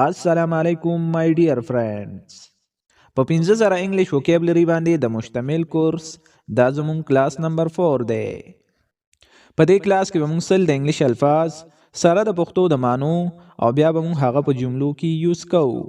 السلام علیکم مای ډیر فرندز. په 15000 انګلیش وکیبلری باندې د مشتمل کورس دا زموږ کلاس نمبر 4 دی. په دې کلاس کې به موږ سل د انګلیش الفاظ سره د پښتو د مانو او بیا به موږ هغه په جملو کې یوز کوو.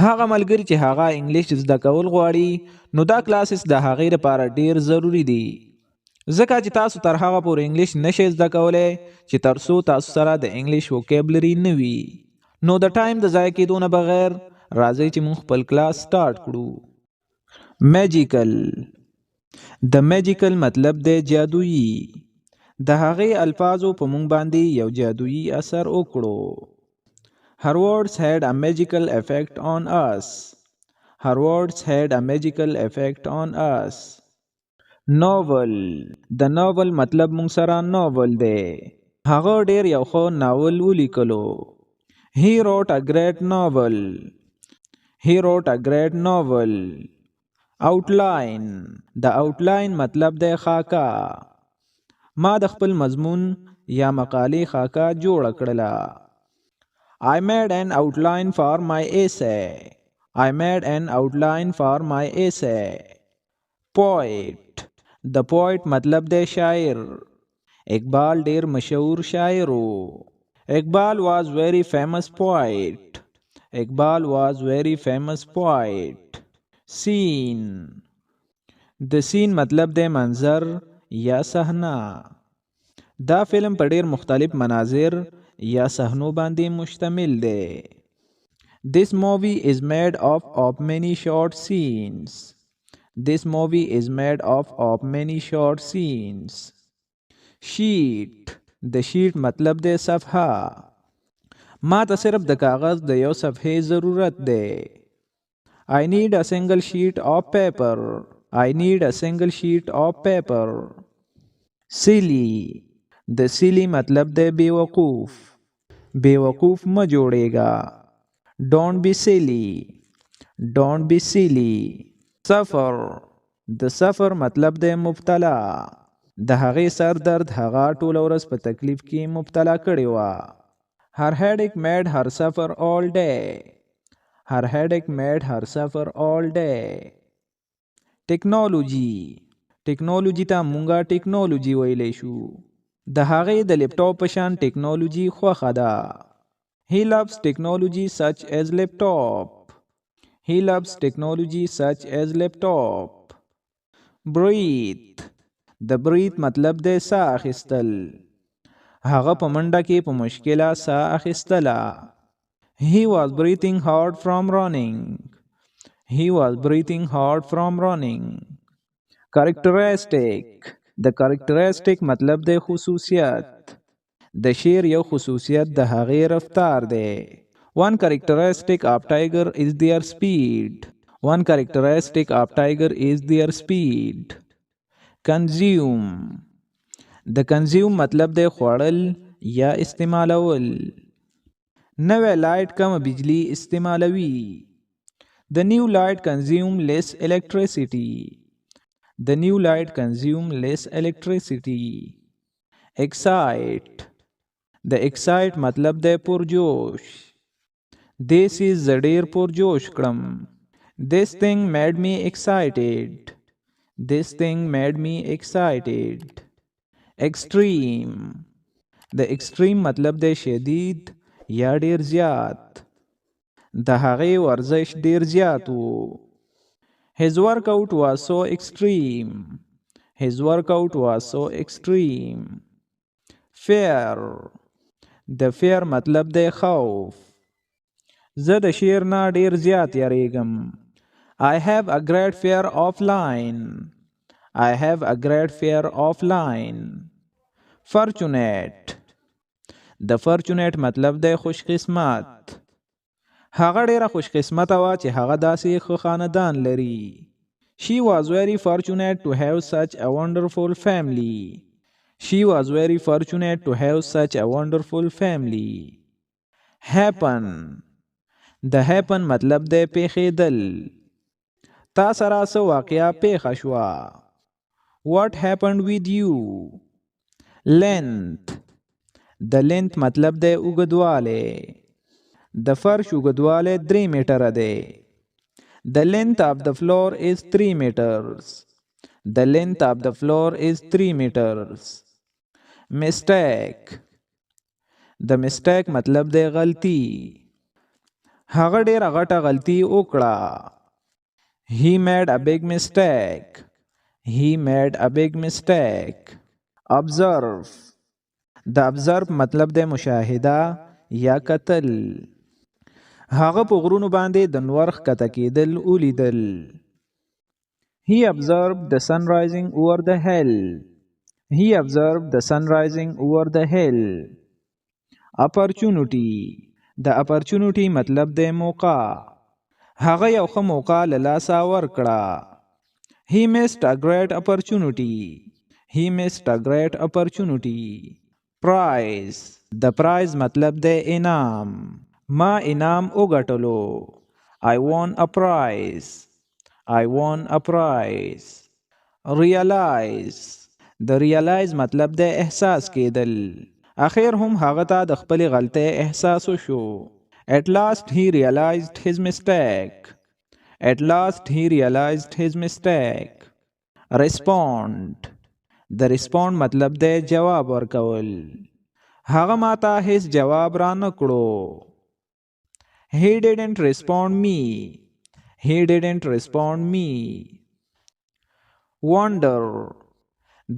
هغه ملګری چې هغه انګلیش زده کول غواړي نو دا کلاسز د هغې لپاره ډیر ضروری دي. ځکه چې تاسو تر هغه پورې انګلیش نشئ زده کولی چې تر څو تاسو سره د انګلیش وکیبلری نه وي. نو د ټایم د ضایع کېدو نه بغیر راځئ چې موږ خپل کلاس سٹارټ کړو. میجیکل. د میجیکل مطلب دی جادویي. د هغې الفاظو په موږ باندې یو جادویي اثر وکړو. Her words had a magical effect on us. Her words had a magical effect on us. ناول. د ناول مطلب موږ سره ناول دی. هغه ډیر یو ښه ناول ولیکلو. He wrote a great novel. He wrote a great novel. Outline. د outline مطلب دی خاکه. ما د خپل مضمون یا مقالې خاکه جوړه کړله. I made an outline for my essay. I made an outline for my essay. Poet. د poet مطلب دی شاعر. اقبال ډیر مشهور شاعر و. Iqbal was very famous poet. Iqbal was very famous poet. Scene. د scene مطلب دی منظر یا صحنه. دا فلم په ډیر مختلف مناظر یا صحنو باندې مشتمل دی. This movie is made of many short scenes. This movie is made of many short scenes. Sheet. د شیټ مطلب دی صفحه. ما ته صرف د کاغذ د یو صفحې ضرورت دی. I need a single sheet of paper. I need a single sheet of paper. Silly. د silly مطلب دی بیوقوف. بیوقوف مه جوړیږه. Don't be silly. Don't be silly. سفر. د سفر مطلب دی مبتلا. د هغې سر درد هغه ټوله ورځ په تکلیف کې مبتلا کړې وه. Her headache made her suffer all day. Her headache made her suffer all day. ټیکنالوجي. ټیکنالوجي ته مونږه ټیکنالوجي ویلی شو. د هغې د لیپټاپ په شان ټیکنالوجي خوښه ده. He loves technology such as laptop. He loves technology such as laptop. Breathe. د breathe مطلب دی ساه اخیستل. هغه په منډه کې په مشکله ساه اخیستله. He was breathing hard from running. He was breathing hard from running. Characteristic. د characteristic مطلب دی خصوصیت. د شعر یو خصوصیت د هغې رفتار دی. One characteristic of tiger is their speed. One characteristic of tiger is their speed. Consume. د consume مطلب دی خوړل یا استعمالول. نوی لایټ کم بجلی استعمالوي. The new light consume less electricity. The new light consume less electricity. Excite. د excite مطلب دی پرجوش. This is ډیر پرجوش کړم. This thing made me excited. This thing made me excited. Extreme. د extreme مطلب دی شدید یا ډیر زیات. د هغې ورزش ډیر زیات و. His workout was so extreme. His workout was so extreme. Fear. د fear مطلب دی خوف. زه د شیر نه ډیر زیات یریږم. I have a great fear of lying. I have a great fear of lying. Fortunate. د fortunate مطلب دی خوش قسمت. هغه ډیره خوش قسمته وه چې هغه داسې ښه خاندان لري. She was very fortunate to have such a wonderful family. She was very fortunate to have such a wonderful family. Happen. د happen مطلب دی پیښېدل. تا سره څه واقعه پیښه شوه. What happened with you? Length. د length مطلب دی اوږدوالی. د فرش اوږدوالی 3 میټره دی. The length of the floor is 3 meters. The length of the floor is 3 meters. Mistake. The mistake مطلب دی غلطی. هغه ډیره غټه غلطی وکړه. He made a big mistake. He made a big mistake. Observe. د observe مطلب دی مشاهده یا کتل. هغه په غرونو باندې د نور ښکته کېدل ولیدل. He observed the sun rising over the hill. He observed the sun rising over the hill. Opportunity. د opportunity مطلب دی موقع. هغه یو ښه موقع له لاسه ورکړه. He missed a great opportunity. He missed a great opportunity. Prize. د prize مطلب دی انعام. ما انعام وګټلو. I won a prize. I won a prize. Realize. د realize مطلب دی احساس کېدل. اخر هم هغه ته د خپلې غلطۍ احساس وشو. At last he realized his mistake. At last he realized his mistake. Respond. د respond مطلب دی جواب ورکول. هغه ماته هیڅ جواب را نه کړو. He didn't respond me. He didn't respond me. Wonder.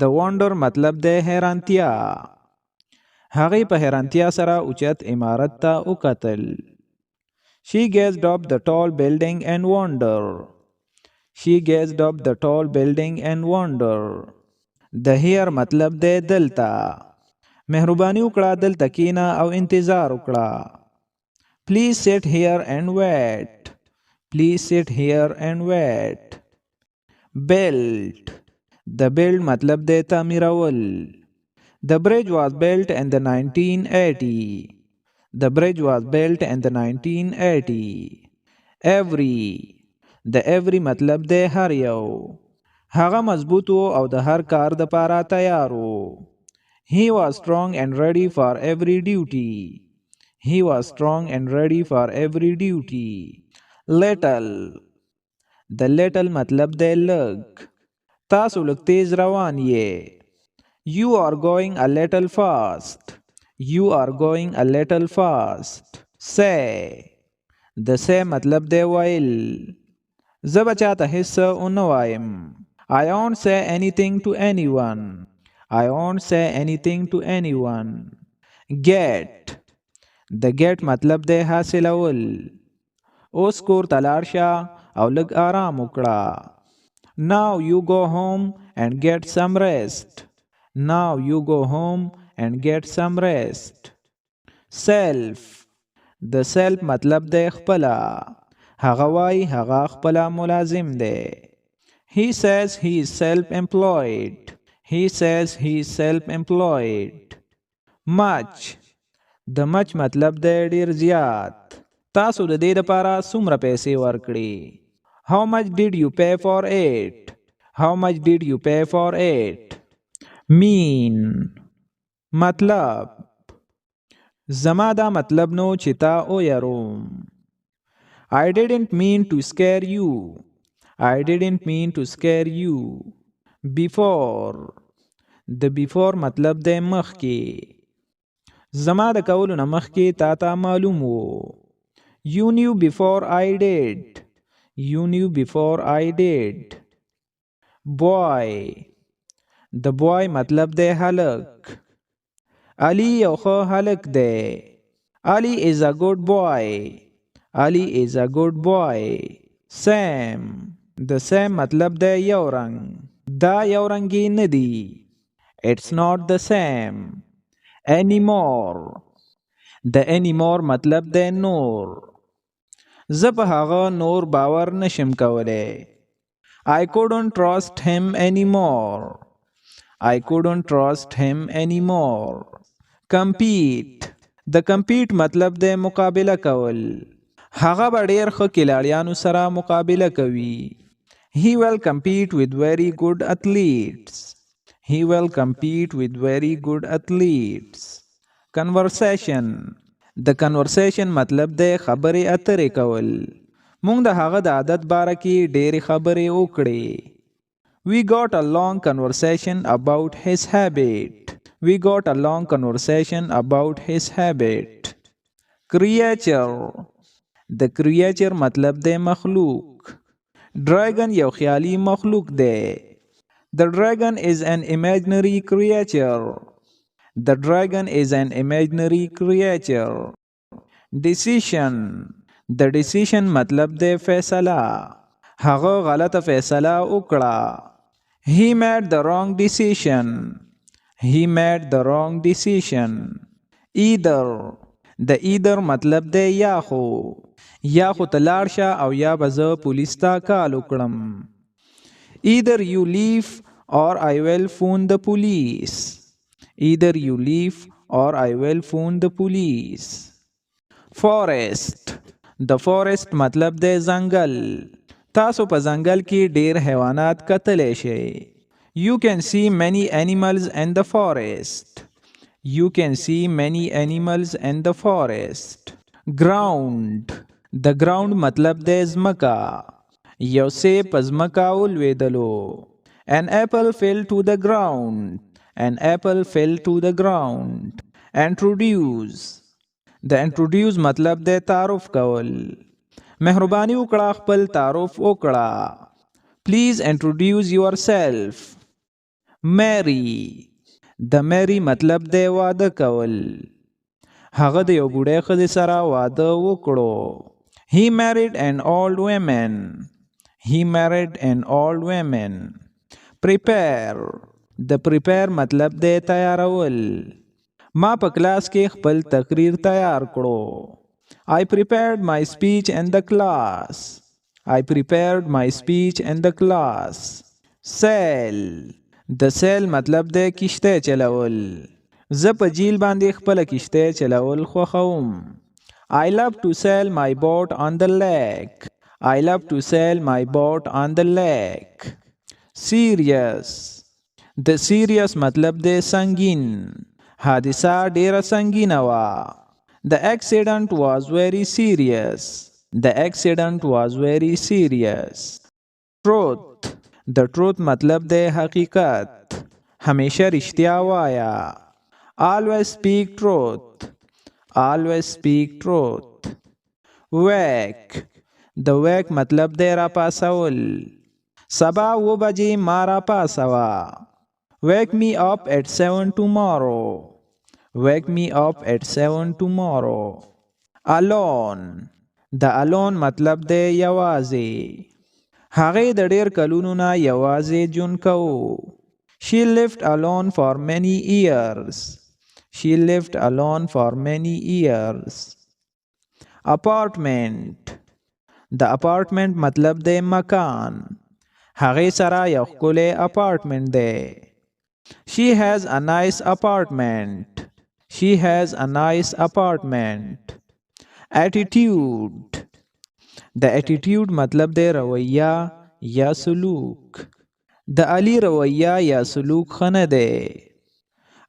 د wonder مطلب دی حیرانتیا. هغې په حیرانتیا سره اوچت عمارت ته وکتل. She gazed up the tall building and wonder. She gazed up the tall building and wonder. د here مطلب دی دلته. مهرباني وکړه دلته کښېنه او انتظار وکړه. Please sit here and wait. Please sit here and wait. Built. د build مطلب دی تعمیرول. The bridge was built in the 1980. The bridge was built in the 1980. Every. د every مطلب دی هر یو. هغه مضبوط او د هر کار دپاره تیار و. He was strong and ready for every duty. He was strong and ready for every duty. Little. د little مطلب دی لږ. تاسو لږ تیز روان یې. You are going a little fast. You are going a little fast. Say. د say مطلب دی ویل. زه به چاته هیڅ ونه وایم. I won't say anything to anyone. I won't say anything to anyone. Get. د get مطلب دی حاصلول. اوس کور ته لاړ شه او لږ آرام وکړه. Now you go home and get some rest. Now you go home and get some rest. Self. د self مطلب دی خپله. هغه وای هغه خپله ملازم دی. He says he is self-employed. He says he is self-employed. Much. د much مطلب دی ډیر زیات. تاسو د دې دپاره څومره پیسې ورکړې. How much did you pay for it? How much did you pay for it? Mean. مطلب. زما دا مطلب نو چې تا ویروم. I didn't mean to scare you. I didn't mean to scare you. Before. د before مطلب دی مخکې. زما د کولو نه مخکې تا ته معلوم و. You knew before I did. You knew before I did. Boy. د boy مطلب دی هلک. Ali یو ښه هلک دی. Ali is a good boy. Ali is a good boy. Same. د same مطلب دی یو رنگ. دا یو رنګي نه دی. It's not the same. Anymore. د anymore مطلب دی نور. زه په هغه نور باور نشم کولی. I couldn't trust him anymore. I couldn't trust him anymore. Compete. د compete مطلب دی مقابله کول. هغه به ډیر ښه کلاړیانو سره مقابله کوي. He will compete with very good athletes. He will compete with very good athletes. Conversation. د کنورسیشن مطلب دی خبرې اترې کول. مونږ د هغه د عادت باره کې ډېرې خبرې وکړې. We got a long conversation about his habit. We got a long conversation about his habit. Creature. د creature مطلب دی مخلوق. Dragon یو خیالي مخلوق دی. The dragon is an imaginary creature. The dragon is an imaginary creature. Decision. د decision مطلب دی فیصله. هغه غلطه فیصله وکړه. He made the wrong decision. He made the wrong decision. Either. د either مطلب دی یا خو. یا خو ته لاړ شه او یا به زه پولیس ته کال وکړم. Either you leave or I will phone the police. Either you leave or I will phone the police. Forest. د forest مطلب دی ځنګل. تاسو په ځنګل کې ډیر حیوانات کتلی شئ. You can see many animals in the forest. You can see many animals in the forest. Ground. د ground مطلب دی ځمکه. یو سیب په ځمکه ولوېدلو. An apple fell to the ground. An apple fell to the ground. Introduce. د introduce مطلب دی تعارف کول. مهرباني وکړه خپل تعارف وکړه. Please introduce yourself. Marry. د marry مطلب دی واده کول. هغه د یو بوډۍ ښځې سره واده وکړو. He married an old woman. He married an old woman. Prepare. د prepare مطلب دی تیارول. ما په کلاس کې خپل تقریر تیار کړو. I prepared my speech in the class. I prepared my speech in the class. Sail. د sail مطلب دی کشته چلول. زه په جیل باندې خپل کشته چلول خوښوم. I love to sail my boat on the lake. I love to sail my boat on the lake. Serious. د serious مطلب دی سنگین. حادثه ډیره سنگینه وه. The accident was very serious. The accident was very serious. Truth. د truth مطلب دی حقیقت. همیشه رښتیا وایا. Always speak truth. Always speak truth. Wake. د wake مطلب دی را پاسول. سبا 9 بجې ما را پاسوه. Wake me up at 7 tomorrow. Wake me up at 7 tomorrow. Alone. د alone مطلب دی یوازې. هغې د ډېر کلونو نه یوازې ژوند کوو. She lived alone for many years. She lived alone for many years. Apartment. د apartment مطلب دی مکان. هغې سره یو ښکلی apartment دی. She has a nice apartment. She has a nice apartment. Attitude. د attitude مطلب دی رویه یا سلوک. د علي رویه یا سلوک ښه نه دی.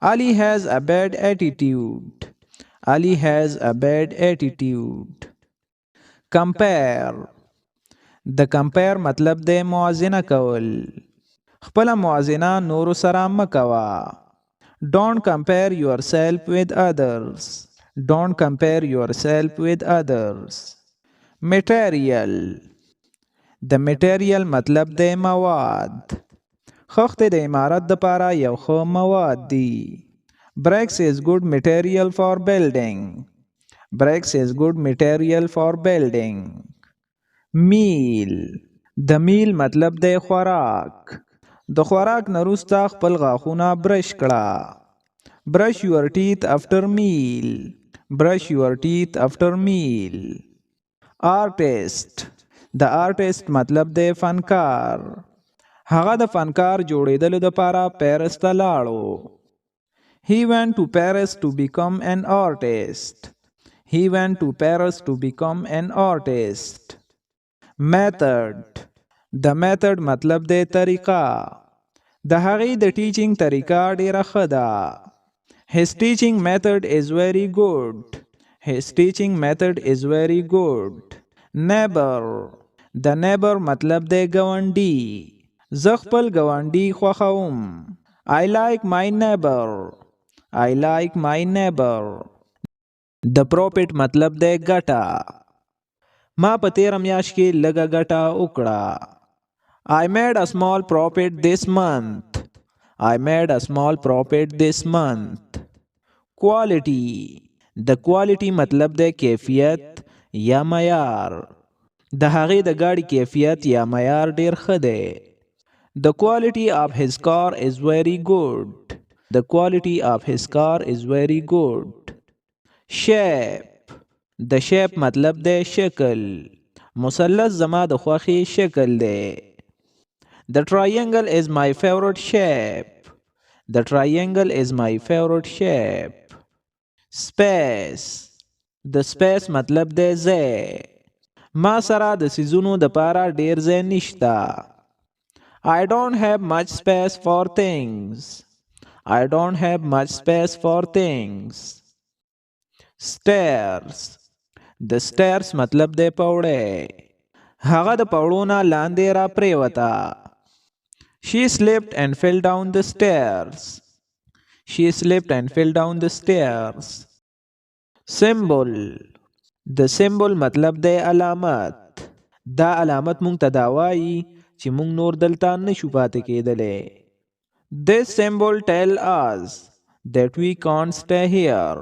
Ali has a bad attitude. Ali has a bad attitude. Compare. د compare مطلب دی موازنه کول. خپله موازنه نورو سره مه کوه. Don't compare yourself with others. Don't compare yourself with others. Material. د material مطلب دی مواد. خښتې د عمارت دپاره یو ښه مواد دي. Bricks is good material for building. Bricks is good material for building. Meal. د meal مطلب دی خوراک. د خوراک نه وروسته خپل غاښونه برش کړه. Brush your teeth after meal. Brush your teeth after meal. Artist. د artist مطلب دی فنکار. هغه د فنکار جوړېدلو دپاره پیرس ته لاړو. He went to Paris to become an artist. He went to Paris to become an artist. Method. د method مطلب دی طریقه. د هغې د teaching طریقه ډیره ښه ده. His teaching method is very good. His teaching method is very good. Neighbor. The neighbor مطلب دی گاونډي. زه خپل ګاونډي خوښوم. I like my neighbor. I like my neighbor. The profit مطلب دی ګټه. ما په تیره میاشت کې لږه ګټه وکړه. I made a small profit this month. I made a small profit this month. Quality. The quality مطلب دی کیفیت یا معیار. د هغې د ګاډي کیفیت یا معیار ډیر ښه دی. The quality of his car is very good. The quality of his car is very good. Shape. The shape مطلب دی شکل. مثلث زما د خوښې شکل دی. The triangle is my favorite shape. The triangle is my favorite shape. Space. The space مطلب دی ځای. ما سره د سیزونو د پاره ډیر ځای نشته. I don't have much space for things. I don't have much space for things. Stairs. The stairs مطلب دی پوړی. هغه د پوړو نه لاندې را پریوته. She slipped and fell down the stairs. She slipped and fell down the stairs. Symbol. The symbol مطلب دی علامت. دا علامت مونږ ته دا وایي چې مونږ نور دلته نشو پاتې کېدلی. This symbol tell us that we can't stay here.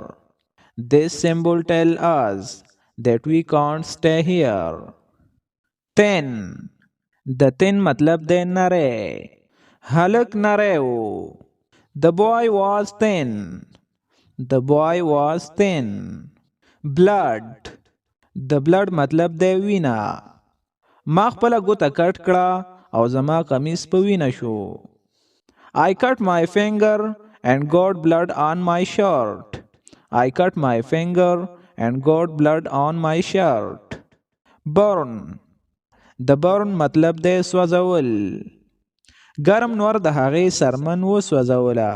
This symbol tell us that we can't stay here. Thin. The thin مطلب دی نری. هلک نری و. The boy was thin. The boy was thin. Blood. The blood مطلب دی وینا. ما خپله ګوته کټ کړه او زما قمیص په وینه شو. I cut my finger and got blood on my shirt. I cut my finger and got blood on my shirt. Burn. The burn مطلب دی سوځول. ګرم نور د هغې سرمن وسوځوله.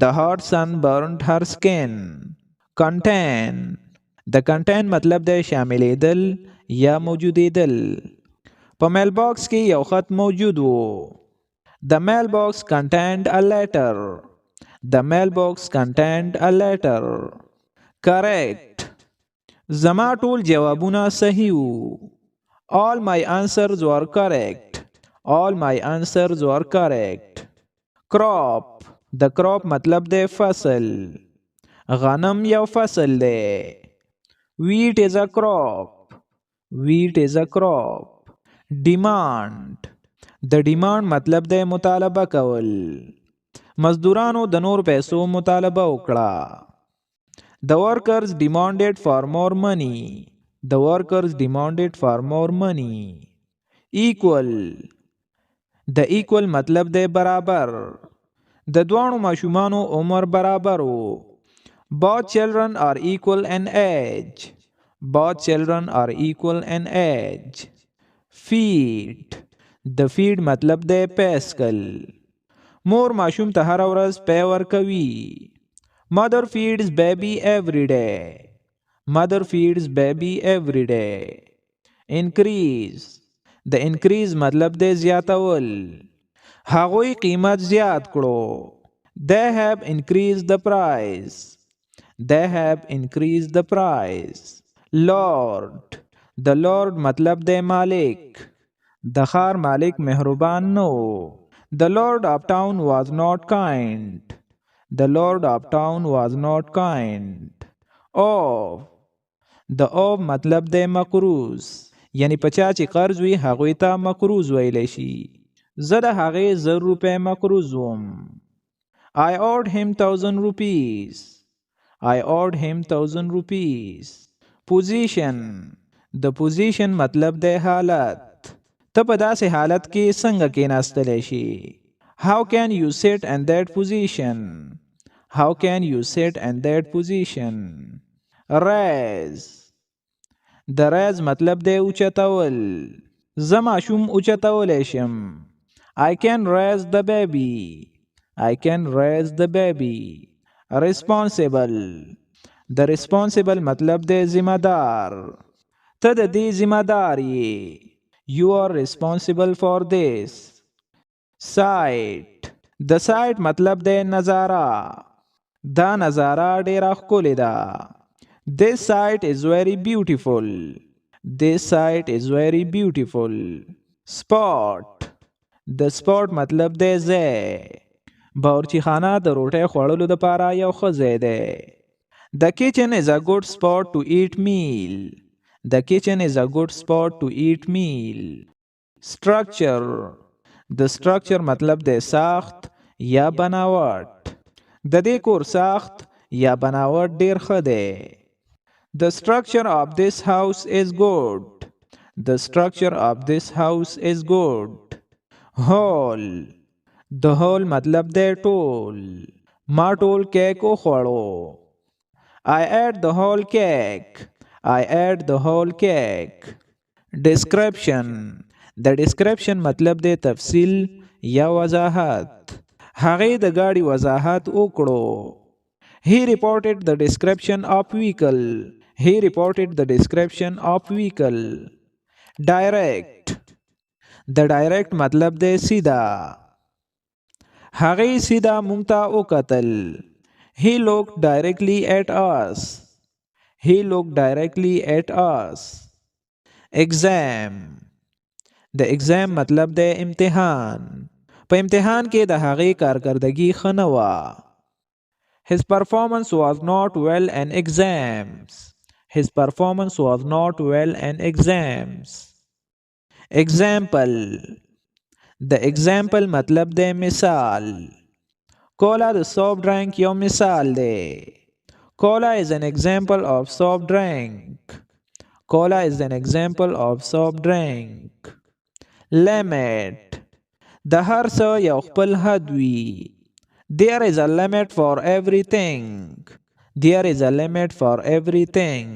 The hot sun burned her skin. Contain. The contain مطلب دی شاملیدل یا موجودیدل. په میل باکس کې یو خط موجود و. The mailbox contained a letter. The mailbox contained a letter. Correct. زما ټول جوابونه صحیح وو. All my answers were correct. All my answers were correct. Crop. The crop مطلب دی فصل. غنم یو فصل دی. Wheat is a crop. Wheat is a crop. Demand. د ډیماند مطلب دی مطالبه کول. مزدورانو د نور پیسو مطالبه وکړه. The workers demanded for more money. The workers demanded for more money. Equal. د equal مطلب دی برابر. د دوانو ماشومانو عمر برابر و. Both children are equal in age. Both children are equal in age. Feed. د feed مطلب دی پیسکل. مور ماشوم ته هره ورځ پی ورکوي. Mother feeds baby every day. Mother feeds baby every day. Increase. د increase مطلب دی زیاتول. هغوی قیمت زیات کړو. They have increased the price. They have increased the price. Lord. د Lord مطلب دی مالک. د ښار مالک مهربان نو. The Lord of town was not kind. The Lord of town was not kind. Off. د off مطلب دی مقروض. یعنی پچا چې قرض وي هغوی ته مقروض ویلی شي. زه د هغې 1000 روپۍ مقروض وم. I owed him 1000 rupees. I owed him 1000 rupees. Position. د position مطلب دی حالت. ته په داسې حالت کې څنګه کېناستلی شي. How can you sit in that position? How can you sit in that position? Raise. د raise مطلب دی اوچتول. زه ماشوم اوچتولی شم. I can raise the baby. I can raise the baby. Responsible. د responsible مطلب دی ذمہ دار. ته د دې ذمہ دار یې. You are responsible for this. Sight. د sight مطلب دی نظاره. دا نظاره ډیره ښکلې ده. This sight is very beautiful. This sight is very beautiful. Spot. د spot مطلب دی ځای. باورچی خانه د روټۍ خوړلو دپاره یو ښه ځای دی. The kitchen is a good spot to eat meal. The kitchen is a good spot to eat meal. Structure. د structure مطلب دی ساخت یا بناوټ. د دې کور ساخت یا بناوټ ډیر ښه دی. The structure of this house is good. The structure of this house is good. Whole. د whole مطلب دی ټول. ما ټول کیک وخوړو. I ate the whole cake. I ate the whole cake. Description. د description مطلب دی تفصیل یا وضاحت. هغې د گاډي وضاحت وکړو. He reported the description of vehicle. He reported the description of vehicle. Direct. د direct مطلب دی سیدا. هغې سیدا مونږ ته وکتل. He looked directly at us. He looked directly at us. Exam. د exam مطلب دی امتحان. په امتحان کې د هغې کارکردګي ښه نه وه. His performance was not well in exams. His performance was not well in exams. Example. د example مطلب دی مثال. Cola the soft drink یو مثال دی. Cola is an example of soft drink. Cola is an example of soft drink. Limit. د هر څه یو خپل حد وي. There is a limit for everything. There is a limit for everything.